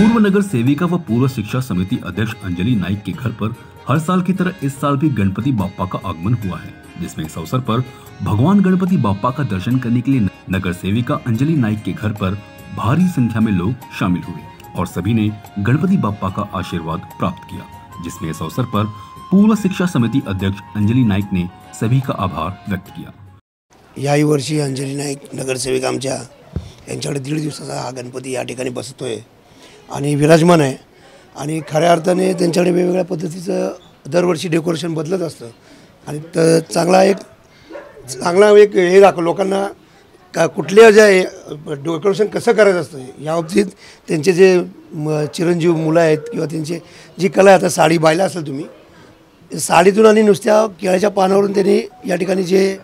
पूर्व नगर सेविका व पूर्व शिक्षा समिति अध्यक्ष अंजलि नाइक के घर पर हर साल की तरह इस साल भी गणपति बाप्पा का आगमन हुआ है, जिसमें इस अवसर पर भगवान गणपति बाप्पा का दर्शन करने के लिए नगर सेविका अंजलि नाइक के घर पर भारी संख्या में लोग शामिल हुए और सभी ने गणपति बाप्पा का आशीर्वाद प्राप्त किया, जिसमें इस अवसर पर पूर्व शिक्षा समिति अध्यक्ष अंजलि नाइक ने सभी का आभार व्यक्त किया। याही वर्षी अंजलि नाईक नगरसेविका आमच्या यांच्याकडे 1.5 दिवसाचा हा गणपती या ठिकाणी बसतोय आणि विराजमान आहे आणि खऱ्या अर्थाने त्यांच्याकडे वेगवेगळ्या पद्धतीचं दरवर्षी डेकोरेशन बदलत असतं आणि चांगला एक हे दाखव लोकांना का कुठल्या जे डेकोरेशन कसं करायचं असतं या बाबतीत त्यांचे जे चिरंजीव मुलं आहेत किंवा त्यांची जी कला आहे, आता साडी बायला असेल तुम्ही साडीतून आणि नुसत्या केळ्याच्या पानावरून त्यांनी या ठिकाणी जे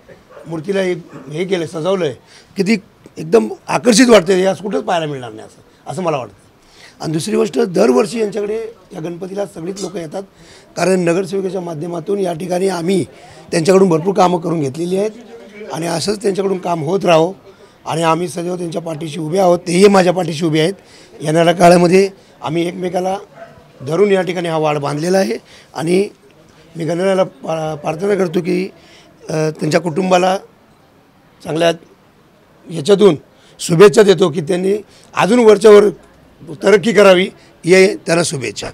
मूर्तीला हे केलं सजवलं आहे किती एकदम आकर्षित वाटते, यास कुठंच पाहायला मिळणार नाही असं मला वाटतं। आणि दुसरी गोष्ट दरवर्षी यांच्याकडे या गणपतीला सगळीच लोक येतात कारण नगरसेवकाच्या माध्यमातून या ठिकाणी आम्ही त्यांच्याकडून भरपूर कामं करून घेतलेली आहेत आणि असंच त्यांच्याकडून काम होत राहो आणि आम्ही सदैव त्यांच्या पाठीशी उभे आहोत, तेही माझ्या पाठीशी उभे आहेत। येणाऱ्या काळामध्ये आम्ही एकमेकाला धरून या ठिकाणी हा वाड बांधलेला आहे आणि मी गणरायाला प्रार्थना करतो की त्यांच्या कुटुंबाला चांगल्या याच्यातून शुभेच्छा देतो की त्यांनी अजून वरच्यावर तरक्की करावी, ये त्यांना शुभेच्छा।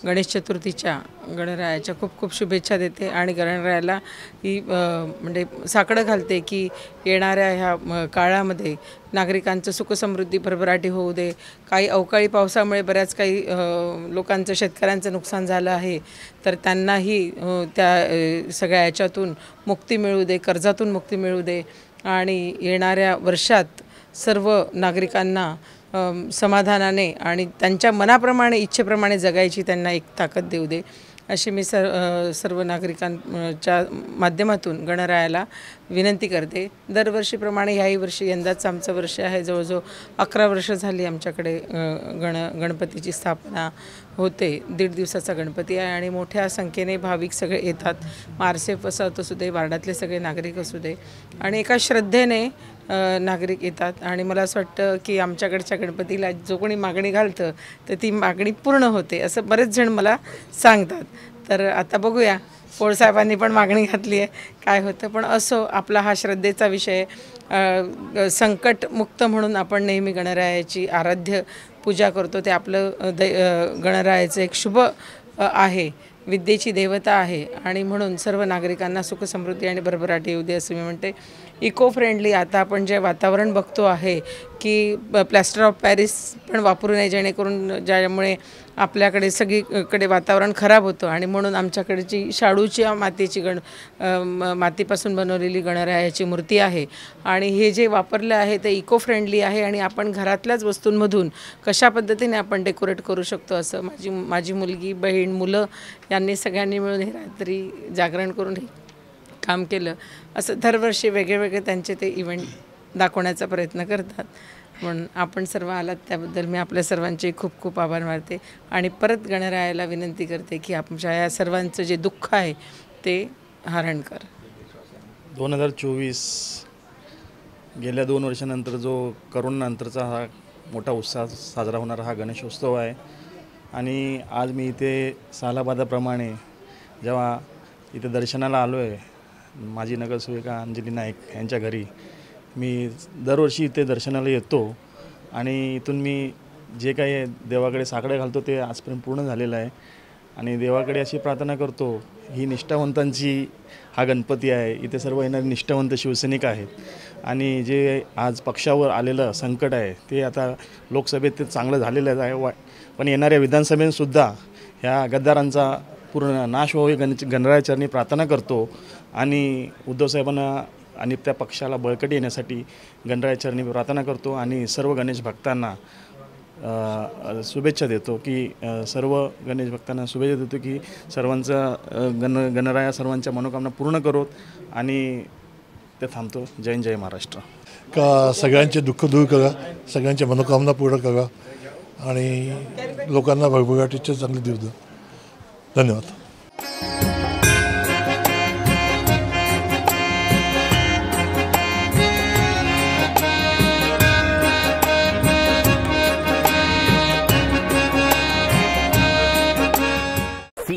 गणेश चतुर्थीच्या गणरायाच्या खूप खूप शुभेच्छा देते आणि गणरायाला ही म्हणजे साकडं घालते की येणाऱ्या ह्या काळामध्ये नागरिकांचं सुखसमृद्धी भरभराटी होऊ दे। काही अवकाळी पावसामुळे बऱ्याच काही लोकांचं शेतकऱ्यांचं नुकसान झालं आहे, तर त्यांनाही त्या सगळ्या याच्यातून मुक्ती मिळू दे, कर्जातून मुक्ती मिळू दे आणि येणाऱ्या वर्षात सर्व नागरिकांना समाधानाने आणि त्यांच्या मनाप्रमाणे इच्छेप्रमाणे जगायची त्यांना एक ताकद देऊ दे, अशी मी सर्व नागरिकांच्या माध्यमातून गणरायाला विनंती करते। दरवर्षीप्रमाणे ह्याही वर्षी यंदाचं आमचं वर्ष आहे, जवळजवळ 11 वर्ष झाली आमच्याकडे गणपतीची स्थापना होते। 1.5 दिवसाचा गणपती आहे आणि मोठ्या संख्येने भाविक सगळे येतात, मारसेफ असू दे, वार्डातले सगळे नागरिक असू दे आणि एका श्रद्धेने नागरिक येतात आणि मला असं वाटतं की आमच्याकडच्या गणपतीला जो कोणी मागणी घालतं तर ती मागणी पूर्ण होते असं बरेच जण मला सांगतात। तर आता बघूया, पोळसाहेबांनी पण मागणी घातली आहे, काय होतं, पण असो आपला हा श्रद्धेचा विषय। संकटमुक्त म्हणून आपण नेहमी गणरायाची आराध्य पूजा करतो, ते आपलं गणरायाचं एक शुभ आहे, विद्येची देवता आहे आणि म्हणून सर्व नागरिकांना सुख समृद्धी आणि भरभराटी येऊ दे असं मी म्हणते। इको फ्रेंडली आता आपण जे वातावरण बघतो आहे की प्लॅस्टर ऑफ पॅरिस पण वापरू नये, जेणेकरून ज्यामुळे आपल्याकडे सगळीकडे वातावरण खराब होतं आणि म्हणून आमच्याकडची शाडूच्या मातीची मातीपासून बनवलेली गणरायाची मूर्ती आहे आणि हे जे वापरलं आहे ते इको फ्रेंडली आहे आणि आपण घरातल्याच वस्तूंमधून कशा पद्धतीने आपण डेकोरेट करू शकतो असं माझी मुलगी, बहीण, मुलं यांनी सगळ्यांनी मिळून हे रात्री जागरण करून काम केलं। असं दरवर्षी वेगळे त्यांचे ते इव्हेंट दाखवण्याचा प्रयत्न करतात, म्हणून आपण सर्व आलात त्याबद्दल मी आपल्या सर्वांचे खूप खूप आभार मानते आणि परत गणरायाला विनंती करते की आमच्या या सर्वांचं जे दुःख आहे ते हरण कर। 2024 गेल्या 2 वर्षानंतर जो करोनानंतरचा हा मोठा उत्साह साजरा होणारा हा गणेशोत्सव आहे आणि आज मी इथे सालाबादाप्रमाणे जेव्हा इथे दर्शनाला आलो आहे माझी नगरसेविका अंजलि नाईक यांच्या घरी, मी दरवर्षी इथे दर्शनाला येतो आणि इथून मी जे काही देवाकडे साकडे घालतो ते आजपर्यंत पूर्ण झालेलं आहे आणि देवाकडे अशी प्रार्थना करतो, ही निष्ठावंतांची हा गणपती आहे, इथे सर्व येणारे निष्ठावंत शिवसैनिक आहेत आणि जे आज पक्षावर आलेलं संकट आहे ते आता लोकसभेत ते चांगलं झालेलं आहे, पण येणाऱ्या विधानसभेतसुद्धा ह्या गद्दारांचा पूर्ण नाश व्हावी गणरायाचरणी प्रार्थना करतो आणि उद्धव साहेबांना आणि त्या पक्षाला बळकटी येण्यासाठी गणरायाचरणी प्रार्थना करतो आणि सर्व गणेश भक्तांना शुभेच्छा देतो की सर्व गणेश भक्तांना शुभेच्छा देतो की सर्वांचं गणराया सर्वांच्या मनोकामना पूर्ण करोत आणि ते थांबतो। जय जय महाराष्ट्र। का सगळ्यांचे दुःख दूर करा, सगळ्यांच्या मनोकामना पूर्ण करा आणि लोकांना भरभराटीचे चांगले देऊ द्या। धन्यवाद।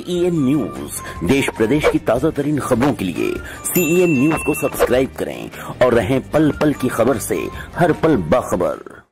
CEN न्यूज, देश प्रदेश की ताजा तरीन खबरों के लिए CEN न्यूज को सब्सक्राइब करें और रहें पल पल की खबर से हर पल बाखबर।